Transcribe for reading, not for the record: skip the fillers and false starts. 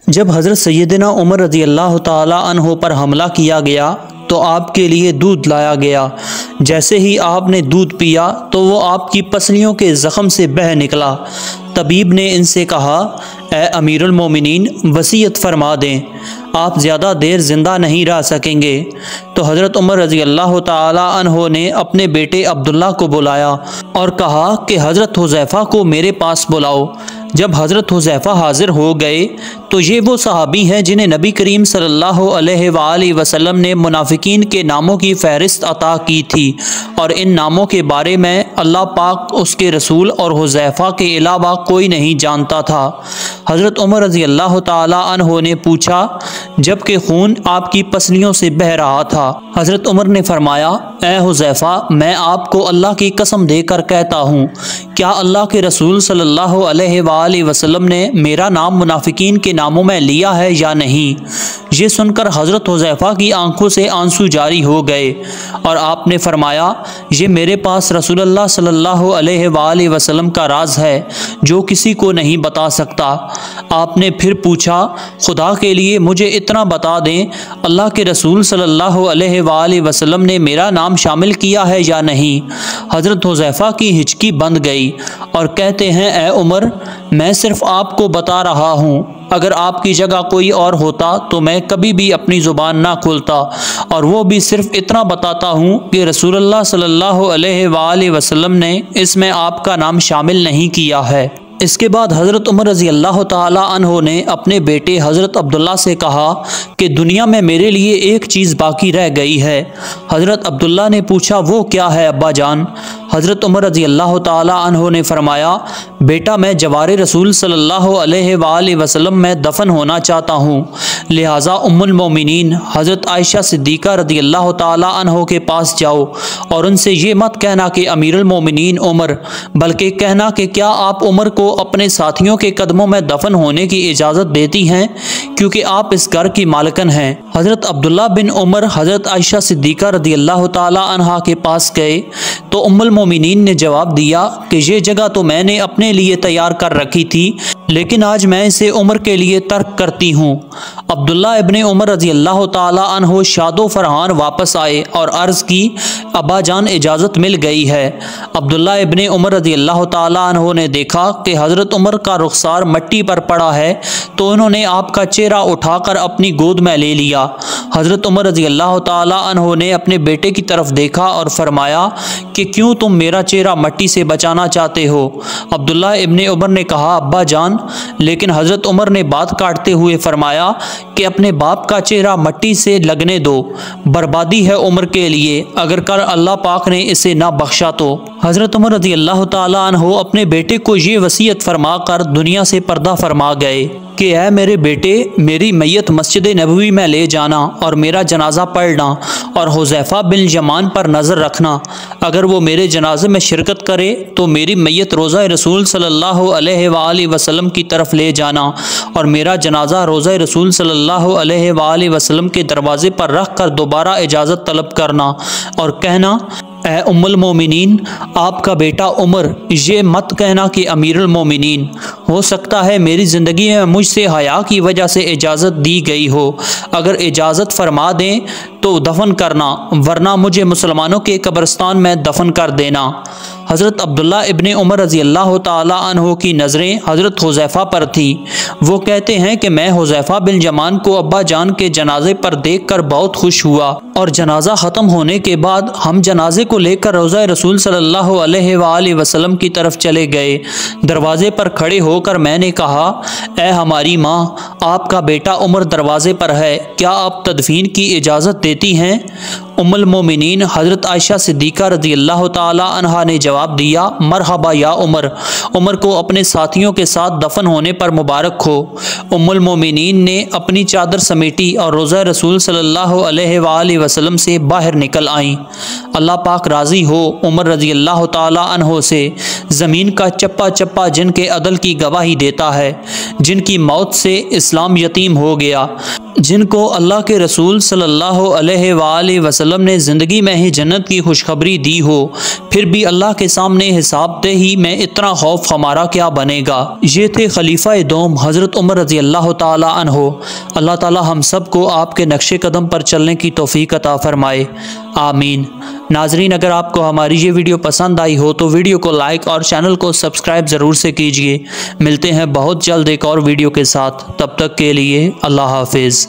जब हज़रत सैयदना उमर रज़ी अल्लाह ताला अन्हो पर हमला किया गया तो आपके लिए दूध लाया गया। जैसे ही आपने दूध पिया तो वो आपकी पसलियों के ज़ख़म से बह निकला। तबीब ने इनसे कहा, ए अमीरुल मोमिनीन, वसीयत फरमा दें, आप ज़्यादा देर ज़िंदा नहीं रह सकेंगे। तो हज़रत उमर रज़ी अल्लाह ताला अन्हो ने अपने बेटे अब्दुल्ला को बुलाया और कहा कि हज़रत हुज़ैफ़ा को मेरे पास बुलाओ। जब हज़रत हुज़ैफ़ा हाज़िर हो गए तो ये वो सहाबी हैं जिन्हें नबी करीम सल्लल्लाहु अलैहि वसल्लम ने मुनाफिकीन के नामों की फ़हरिस्त अता की थी और इन नामों के बारे में अल्लाह पाक, उसके रसूल और हुज़ैफ़ा के अलावा कोई नहीं जानता था। हज़रत उमर रज़ी अल्लाह ताला अन्हो ने पूछा जबकि खून आपकी पसलियों से बह रहा था। हज़रत उमर ने फरमाया, ए हुज़ैफ़ा, मैं आपको अल्लाह की कसम देकर कहता हूँ, क्या अल्लाह के रसूल सल्लल्लाहु अलैहि वसल्लम ने मेरा नाम मुनाफिकीन के नामों में लिया है या नहीं? ये सुनकर हज़रत हुज़ैफ़ा की आंखों से आंसू जारी हो गए और आपने फरमाया, ये मेरे पास रसूलुल्लाह सल्लल्लाहु अलैहि वसल्लम का राज है जो किसी को नहीं बता सकता। आपने फिर पूछा, खुदा के लिए मुझे इतना बता दें, अल्लाह के रसूल सल्लल्लाहु अलैहि वसल्लम ने मेरा नाम शामिल किया है या नहीं? हज़रत हुज़ैफ़ा की हिचकी बंद गई और कहते हैं, ए उमर, मैं सिर्फ़ आपको बता रहा हूँ, अगर आपकी जगह कोई और होता तो मैं कभी भी अपनी ज़ुबान ना खोलता, और वो भी सिर्फ़ इतना बताता हूँ कि रसूलुल्लाह सल्लल्लाहु अलैहि वसल्लम ने इसमें आपका नाम शामिल नहीं किया है। इसके बाद हज़रत उमर रज़ी अल्लाह ताला अन्हो ने अपने बेटे हज़रत अब्दुल्ला से कहा कि दुनिया में मेरे लिए एक चीज़ बाकी रह गई है। हज़रत अब्दुल्ला ने पूछा, वो क्या है अब्बा जान? हज़रत उमर रज़ी अल्लाह ताला अन्हो ने फरमाया, बेटा, मैं जवारे रसूल सल्लल्लाहु अलैहि वसल्लम में दफन होना चाहता हूँ, लिहाजा उम्मुल मोमिनीन हज़रत आयशा सिद्दीक़ा रज़ी अल्लाह ताला अन्हो के पास जाओ और उनसे ये मत कहना कि अमीरुल मोमिनीन उमर, बल्कि कहना कि क्या आप उमर को अपने साथियों के कदमों में दफन होने की इजाज़त देती हैं, क्योंकि आप इस घर की मालकन हैं। हज़रत अब्दुल्ला बिन उमर हज़रत आयशा सिद्दीक़ा रज़ी अल्लाह ताला अन्हा के पास गए तो उम्मुल मोमिनीन ने जवाब दिया कि ये जगह तो मैंने अपने लिए तैयार कर रखी थी, लेकिन आज मैं इसे उमर के लिए तर्क करती हूँ। अब्दुल्ला इब्ने उमर रज़ी अल्लाह ताला अन्हो शादो फरहान वापस आए और अर्ज़ की, अब्बा जान, इजाज़त मिल गई है। अब्दुल्ला इब्ने उमर रज़ी अल्लाह ताला अन्हो ने देखा कि हज़रत उमर का रुखसार मिट्टी पर पड़ा है तो उन्होंने आपका चेहरा उठाकर अपनी गोद में ले लिया। हज़रत उमर रज़ी अल्लाह ताला अन्हो ने अपने बेटे की तरफ देखा और फरमाया कि क्यों तुम मेरा चेहरा मिट्टी से बचाना चाहते हो? अब्दुल्ला इब्ने उमर ने कहा, अब्बा जान, लेकिन हज़रत उमर ने बात काटते हुए फरमाया कि अपने बाप का चेहरा मिट्टी से लगने दो, बर्बादी है उमर के लिए अगर कल अल्लाह पाक ने इसे ना बख्शा तो। हज़रत उमर रज़ी अल्लाह ताला अन्हो अपने बेटे को ये वसीयत फरमा कर दुनिया से पर्दा फरमा गए कि ऐ मेरे बेटे, मेरी मैयत मस्जिद नबवी में ले जाना और मेरा जनाजा पढ़ना और हुज़ैफ़ा बिन यमान पर नज़र रखना। अगर वो मेरे जनाजे में शिरकत करे तो मेरी मैयत रोज़ा रसूल सल्लल्लाहु अलैहि वसल्लम की तरफ ले जाना और मेरा जनाजा रोज़ा रसूल सल्लल्लाहु अलैहि वसल्लम के दरवाज़े पर रख कर दोबारा इजाज़त तलब करना और कहना, ए उम्मुल मोमिनीन, आपका बेटा उमर, ये मत कहना कि अमीरुल मोमिनीन। हो सकता है मेरी ज़िंदगी में मुझसे हया की वजह से इजाज़त दी गई हो, अगर इजाज़त फरमा दें तो दफन करना, वरना मुझे मुसलमानों के कब्रिस्तान में दफन कर देना। हज़रत अब्दुल्ला इब्ने उमर रज़ी अल्लाह ताला अन्हो की नज़रें हज़रत हुज़ैफ़ा पर थी। वो कहते हैं कि मैं हुज़ैफ़ा बिन यमान को अब्बा जान के जनाजे पर देखकर बहुत खुश हुआ और जनाजा ख़त्म होने के बाद हम जनाजे को लेकर रोज़ा रसूल सल्लल्लाहु अलैहि वसल्लम की तरफ चले गए। दरवाज़े पर खड़े होकर मैंने कहा, ए हमारी माँ, आपका बेटा उमर दरवाज़े पर है, क्या आप तदफीन की इजाज़त देती हैं? उम्मुल मोमिनीन हज़रत आयशा सिद्दीक़ा रज़ी अल्लाह ताला अन्हा ने जवाब दिया, मरहबा या उमर, उमर को अपने साथियों के साथ दफन होने पर मुबारक हो। उम्मुल मोमिनीन ने अपनी चादर समेटी और रोज़ा रसूल सल्लल्लाहु अलैहि वसल्लम से बाहर निकल आईं। अल्लाह पाक राज़ी हो उमर रज़ी अल्लाह ताला अन्हो से। ज़मीन का चप्पा चप्पा जिनके अदल की गवाही देता है, जिनकी मौत से इस्लाम यतीम हो गया, जिनको अल्लाह के रसूल सल्लल्लाहु अलैहि वसल्लम वसल्लम ने ज़िंदगी में ही जन्नत की खुशखबरी दी हो, फिर भी अल्लाह के सामने हिसाब दे ही में इतना खौफ हमारा क्या बनेगा। ये थे खलीफा दोम हज़रत उमर रज़ी अल्लाह ताला अन्हो। अल्लाह ताला हम सब को आपके नक्शे कदम पर चलने की तौफीक अता फरमाए, आमीन। नाजरीन, अगर आपको हमारी ये वीडियो पसंद आई हो तो वीडियो को लाइक और चैनल को सब्सक्राइब ज़रूर से कीजिए। मिलते हैं बहुत जल्द एक और वीडियो के साथ, तब तक के लिए अल्लाह हाफिज़।